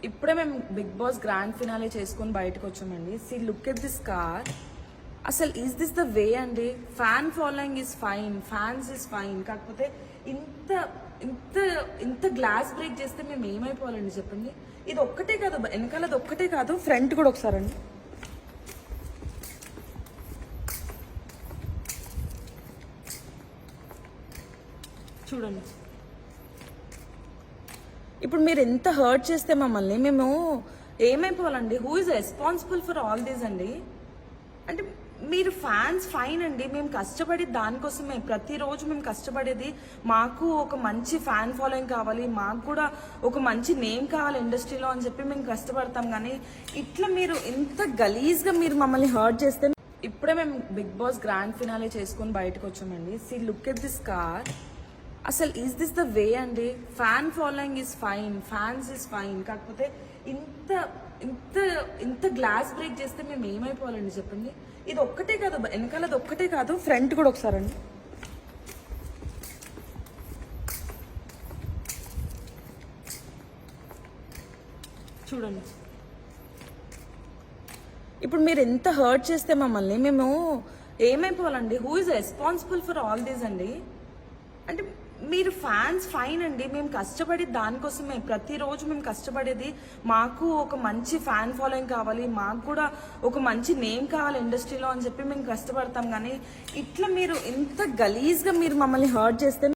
ఇప్పుడే మేము big boss grand finale చేసుకొని బయటకు వచ్చామండి. See look at this car. అసలు ఈజ్ దిస్ ద వే అండి? Fan following is fine, fans is fine. కాకపోతే ఇంత ఇంత ఇంత గ్లాస్ బ్రేక్ చేస్తే మేము ఏమైపోవాలండి చెప్పండి. ఇది ఒక్కటే కాదు, వెనకాలది ఒక్కటే కాదు, ఫ్రంట్ కూడా ఒకసారండి. చూడండి. ఇప్పుడు మీరు ఎంత హర్ట్ చేస్తే మమ్మల్ని మేము ఏమైపోవాలండి? Who is responsible for all these అండి? అంటే మీరు ఫ్యాన్స్ ఫైన్ అండి, మేము కష్టపడి దానికోసమే, ప్రతిరోజు మేము కష్టపడేది మాకు ఒక మంచి ఫ్యాన్ ఫాలోయింగ్ కావాలి, మాకు కూడా ఒక మంచి నేమ్ కావాలి ఇండస్ట్రీలో అని చెప్పి మేము కష్టపడతాం. కానీ ఇట్లా మీరు ఇంత గలీజ్గా మీరు మమ్మల్ని హర్ట్ చేస్తే, ఇప్పుడే మేము బిగ్ బాస్ గ్రాండ్ ఫినాలే చేసుకొని బయటకు వచ్చామండి. See look at this car. అసలు ఈజ్ దిస్ ద వే అండి? Fan following is fine, fans is fine. కాకపోతే ఇంత ఇంత ఇంత గ్లాస్ బ్రేక్ చేస్తే మేము ఏమైపోవాలండి చెప్పండి. ఇది ఒక్కటే కాదు, వెనకాలది ఒక్కటే కాదు, ఫ్రంట్ కూడా ఒకసారండి. చూడండి. ఇప్పుడు మీరు ఎంత హర్ట్ చేస్తే మమ్మల్ని మేము ఏమైపోవాలండి? Who is responsible for all these అండి? అంటే మీరు ఫ్యాన్స్ ఫైన్ అండి, మేము కష్టపడి దానికోసమే, ప్రతిరోజు మేము కష్టపడేది మాకు ఒక మంచి ఫ్యాన్ ఫాలోయింగ్ కావాలి, మాకు కూడా ఒక మంచి నేమ్ కావాలి ఇండస్ట్రీలో అని చెప్పి మేము కష్టపడతాం. కానీ ఇట్లా మీరు ఇంత గలీజ్గా మీరు మమ్మల్ని హర్ట్ చేస్తే